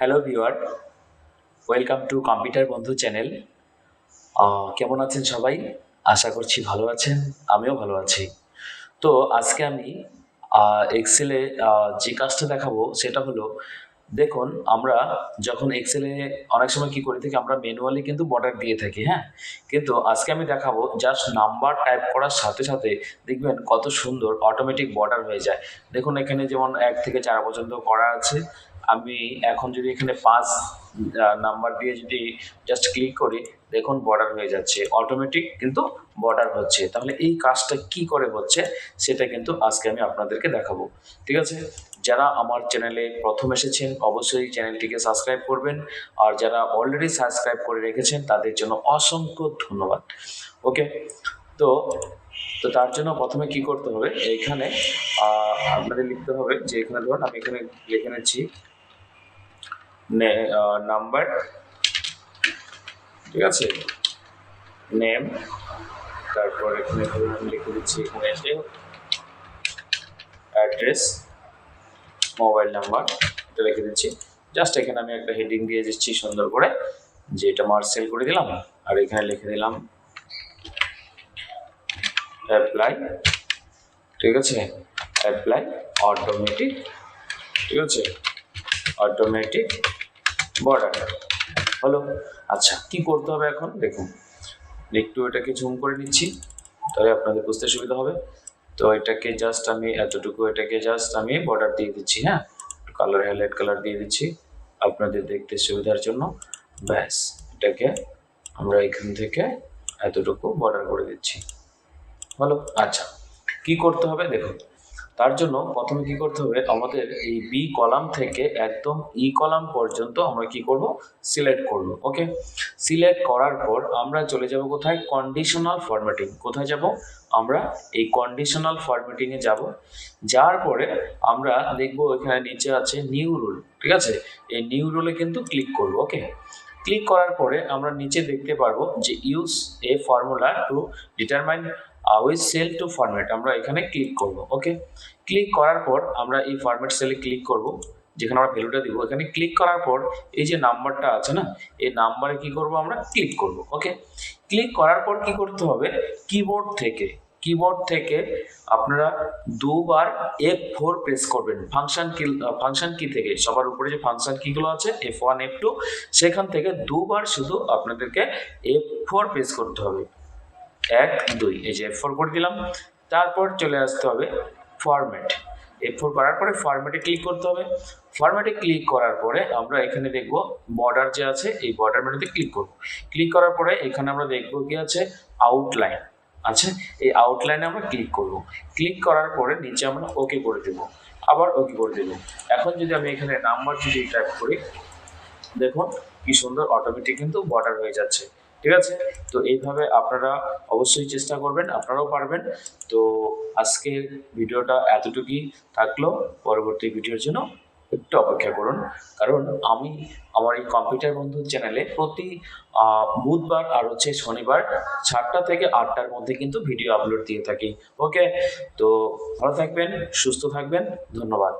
Hello viewer, welcome to computer বন্ধু channel. কেমন আছেন সবাই? আশা করছি ভালো আছেন, আমিও ভালো আছি। তো আজকে আমি এক্সেলে যে কাজটা দেখাবো সেটা হলো, দেখুন আমরা যখন এক্সেলে অনেক সময় কি করে থাকি, আমরা ম্যানুয়ালি কিন্তু বর্ডার দিয়ে থাকি, হ্যাঁ। কিন্তু আজকে আমি দেখাবো জাস্ট নাম্বার টাইপ করার সাথে সাথে দেখবেন কত সুন্দর অটোমেটিক বর্ডার হয়ে যায়। দেখুন এখানে যেমন 1 থেকে 4 পর্যন্ত করা আছে। আমি এখন যদি এখানে 5 নাম্বার দিয়ে যদি জাস্ট ক্লিক করি, দেখুন বর্ডার হয়ে যাচ্ছে, অটোমেটিক কিন্তু বর্ডার হচ্ছে। তাহলে এই কাজটা কি করে হচ্ছে সেটা কিন্তু আজকে আমি আপনাদেরকে দেখাবো, ঠিক আছে। যারা আমার চ্যানেলে প্রথম এসেছেন অবশ্যই চ্যানেলটিকে সাবস্ক্রাইব করবেন, আর যারা অলরেডি সাবস্ক্রাইব করে রেখেছেন তাদের জন্য অসংখ্য ধন্যবাদ। ওকে, তো তো তার জন্য প্রথমে কি করতে হবে, এইখানে আপনাদের লিখতে হবে যে এখানে ধরুন আমি এখানে লিখে নিচ্ছি নাম্বার, ঠিক আছে, নেম, তারপর এখানে ধরুন লিখে দিচ্ছি এখানে অ্যাড্রেস, মোবাইল নাম্বার, এটা লিখে দিচ্ছি। জাস্ট এখানে আমি একটা হেডিং দিয়ে দিচ্ছি সুন্দর করে, যে এটা মার্সেল করে দিলাম, আর এখানে লিখে দিলাম অ্যাপ্লাই, ঠিক আছে, অ্যাপ্লাই অটোমেটিক, ঠিক আছে, অটোমেটিক বর্ডার হলো। আচ্ছা, কি করতে হবে এখন দেখুন, একটু এটাকে জুম করে নিচ্ছি তাহলে আপনাদের বুঝতে সুবিধা হবে। তো এটাকে জাস্ট আমি এতটুকু, এটাকে জাস্ট আমি বর্ডার দিয়ে দিচ্ছি, হ্যাঁ, কালার হাইলাইট কালার দিয়ে দিচ্ছি আপনাদের দেখতে সুবিধার জন্য। ব্যাস, এটাকে আমরা এখান থেকে এতটুকু বর্ডার করে দিচ্ছি, হলো। আচ্ছা, কি করতে হবে দেখুন, তার জন্য প্রথমে কি করতে হবে, আমাদের এই বি কলাম থেকে একদম ই কলাম পর্যন্ত আমরা কি করব, সিলেক্ট করব। ওকে, সিলেক্ট করার পর আমরা চলে যাব কোথায়, কন্ডিশনাল ফরম্যাটিং। কোথায় যাব আমরা, এই কন্ডিশনাল ফরম্যাটিংয়ে যাব। যাওয়ার পরে আমরা দেখব এখানে নিচে আছে নিউ রুল, ঠিক আছে, এই নিউ রুলে কিন্তু ক্লিক করব। ওকে, ক্লিক করার পরে আমরা নিচে দেখতে পারবো যে use a formula to determine with cell to format, আমরা এখানে ক্লিক করব। ওকে, ক্লিক করার পর আমরা এই ফরম্যাট সেলে ক্লিক করব, যেখানে আমরা ভ্যালুটা দিব। এখানে ক্লিক করার পর এই যে নাম্বারটা আছে না, এই নাম্বারে কি করব, আমরা ক্লিক করব। ওকে, ক্লিক করার পর কি করতে হবে, কিবোর্ড থেকে আপনারা দুবার F4 প্রেস করবেন। ফাংশন কি থেকে, সবার উপরে যে ফাংশন কিগুলো আছে F1 F2, সেখান থেকে দুবার শুধু আপনাদেরকে F4 প্রেস করতে হবে, 1 2, এই যে F4 করে দিলাম। তারপর চলে আসতে হবে ফরম্যাট, F4 করার পরে ফরম্যাটে ক্লিক করতে হবে। ফরম্যাটে ক্লিক করার পরে আমরা এখানে দেখব বর্ডার যে আছে, এই বর্ডার মেনুতে ক্লিক করব। ক্লিক করার পরে এখানে আমরা দেখব কি আছে, আউটলাইন আছে, এই আউটলাইনে আমরা ক্লিক করব। ক্লিক করার পরে নিচে আমরা ওকে করে দেব, আবার ওকে করে দেব। এখন যদি আমি এখানে নাম্বার যদি টাইপ করি, দেখুন কি সুন্দর অটোমেটিক কিন্তু বর্ডার হয়ে যাচ্ছে, ঠিক আছে। তো এইভাবে আপনারা অবশ্যই চেষ্টা করবেন, আপনারাও পারবেন। তো আজকের ভিডিওটা এতটুকুই থাকলো, পরবর্তী ভিডিওর জন্য একটু অপেক্ষা করুন, কারণ আমি আমার এই কম্পিউটার বন্ধু চ্যানেলে প্রতি বুধবার আর হচ্ছে শনিবার 7টা থেকে 8টার মধ্যে কিন্তু ভিডিও আপলোড দিয়ে থাকি। ওকে, তো ভালো থাকবেন, সুস্থ থাকবেন, ধন্যবাদ।